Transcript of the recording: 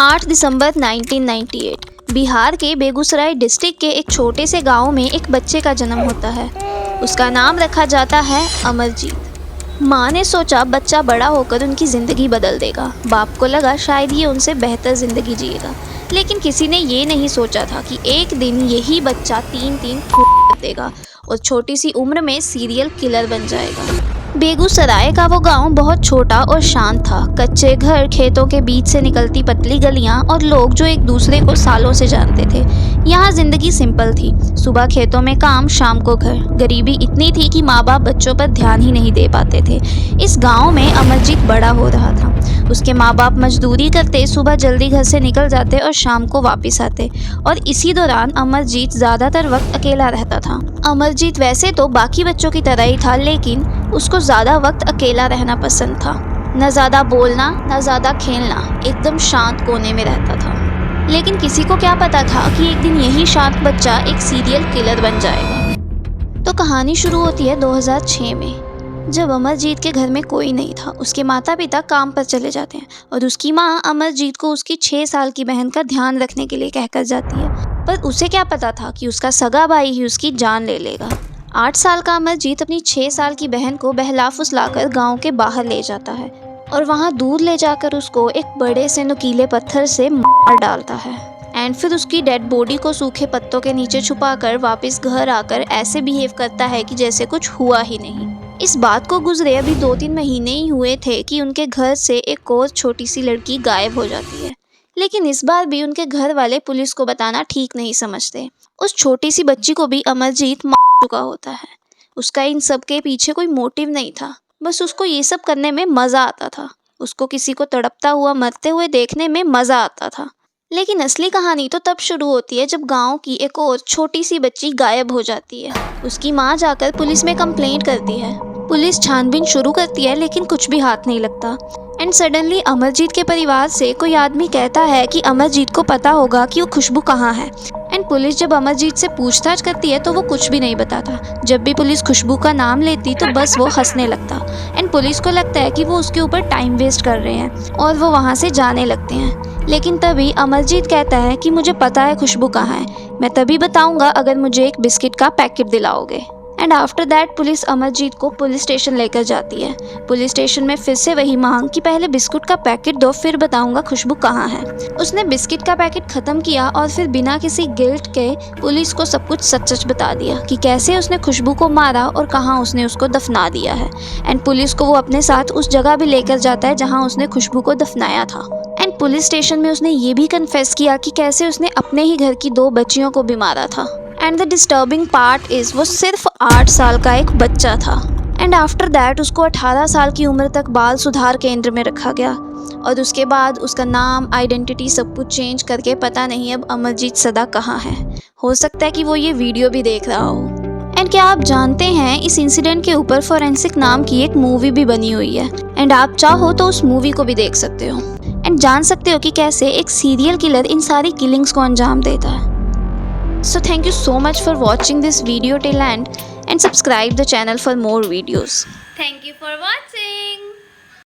8 दिसंबर 1998 बिहार के बेगूसराय डिस्ट्रिक्ट के एक छोटे से गांव में एक बच्चे का जन्म होता है। उसका नाम रखा जाता है अमरजीत। माँ ने सोचा बच्चा बड़ा होकर उनकी ज़िंदगी बदल देगा। बाप को लगा शायद ये उनसे बेहतर ज़िंदगी जिएगा, लेकिन किसी ने ये नहीं सोचा था कि एक दिन यही बच्चा 3-3 खून कर देगा और छोटी सी उम्र में सीरियल किलर बन जाएगा। बेगूसराय का वो गांव बहुत छोटा और शांत था। कच्चे घर, खेतों के बीच से निकलती पतली गलियां और लोग जो एक दूसरे को सालों से जानते थे। यहाँ जिंदगी सिंपल थी। सुबह खेतों में काम, शाम को घर। गरीबी इतनी थी कि माँ बाप बच्चों पर ध्यान ही नहीं दे पाते थे। इस गांव में अमरजीत बड़ा हो रहा था। उसके माँ बाप मजदूरी करते, सुबह जल्दी घर से निकल जाते और शाम को वापस आते, और इसी दौरान अमरजीत ज़्यादातर वक्त अकेला रहता था। अमरजीत वैसे तो बाकी बच्चों की तरह ही था, लेकिन उसको ज़्यादा वक्त अकेला रहना पसंद था। न ज़्यादा बोलना, न ज़्यादा खेलना, एकदम शांत कोने में रहता था। लेकिन किसी को क्या पता था कि एक दिन यही शांत बच्चा एक सीरियल किलर बन जाएगा। तो कहानी शुरू होती है 2006 में, जब अमरजीत के घर में कोई नहीं था। उसके माता पिता काम पर चले जाते हैं और उसकी माँ अमरजीत को उसकी 6 साल की बहन का ध्यान रखने के लिए कहकर जाती है। पर उसे क्या पता था कि उसका सगा भाई ही उसकी जान ले लेगा। 8 साल का अमरजीत अपनी 6 साल की बहन को बहला फुसलाकर गांव के बाहर ले जाता है और वहां दूर ले जाकर उसको एक बड़े से नुकीले पत्थर से मार डालता है। एंड फिर उसकी डेड बॉडी को सूखे पत्तों के नीचे छुपाकर वापस घर आकर ऐसे बिहेव करता है कि जैसे कुछ हुआ ही नहीं। इस बात को गुजरे अभी 2-3 महीने ही हुए थे कि उनके घर से एक और छोटी सी लड़की गायब हो जाती है। लेकिन इस बार भी उनके घर वाले पुलिस को बताना ठीक नहीं समझते। उस छोटी सी बच्ची को भी अमरजीत मार चुका होता है। उसका इन सब के पीछे कोई मोटिव नहीं था, बस उसको ये सब करने में मज़ा आता था। उसको किसी को तड़पता हुआ, मरते हुए देखने में मज़ा आता था। लेकिन असली कहानी तो तब शुरू होती है जब गांव की एक और छोटी सी बच्ची गायब हो जाती है। उसकी माँ जाकर पुलिस में कंप्लेंट करती है। पुलिस छानबीन शुरू करती है, लेकिन कुछ भी हाथ नहीं लगता। एंड सडनली अमरजीत के परिवार से कोई आदमी कहता है कि अमरजीत को पता होगा कि वो खुशबू कहाँ है। एंड पुलिस जब अमरजीत से पूछताछ करती है तो वो कुछ भी नहीं बताता। जब भी पुलिस खुशबू का नाम लेती तो बस वो हंसने लगता। एंड पुलिस को लगता है कि वो उसके ऊपर टाइम वेस्ट कर रहे हैं और वो वहाँ से जाने लगते हैं। लेकिन तभी अमरजीत कहता है कि मुझे पता है खुशबू कहाँ है, मैं तभी बताऊँगा अगर मुझे एक बिस्किट का पैकेट दिलाओगे। And after that police Amarjeet को पुलिस स्टेशन लेकर जाती है। पुलिस स्टेशन में फिर से वही मांग कि पहले बिस्कुट का पैकेट दो, फिर बताऊंगा खुशबू कहाँ है। उसने बिस्किट का पैकेट ख़त्म किया और फिर बिना किसी गिल्ट के पुलिस को सब कुछ सच सच बता दिया कि कैसे उसने खुशबू को मारा और कहाँ उसने उसको दफना दिया है। एंड पुलिस को वो अपने साथ उस जगह भी लेकर जाता है जहाँ उसने खुशबू को दफनाया था। एंड पुलिस स्टेशन में उसने ये भी कन्फेस किया कि कैसे उसने अपने ही घर की 2 बच्चियों को भी मारा था। And the disturbing part is वो सिर्फ 8 साल का एक बच्चा था। एंड आफ्टर दैट उसको 18 साल की उम्र तक बाल सुधार केंद्र में रखा गया और उसके बाद उसका नाम, आइडेंटिटी सब कुछ चेंज करके पता नहीं अब अमरजीत सदा कहाँ है। हो सकता है कि वो ये वीडियो भी देख रहा हो। एंड क्या आप जानते हैं इस इंसिडेंट के ऊपर फॉरेंसिक नाम की एक मूवी भी बनी हुई है। एंड आप चाहो तो उस मूवी को भी देख सकते हो एंड जान सकते हो कि कैसे एक सीरियल किलर इन सारी किलिंग्स को अंजाम देता है। So thank you so much for watching this video till end and subscribe the channel for more videos. Thank you for watching.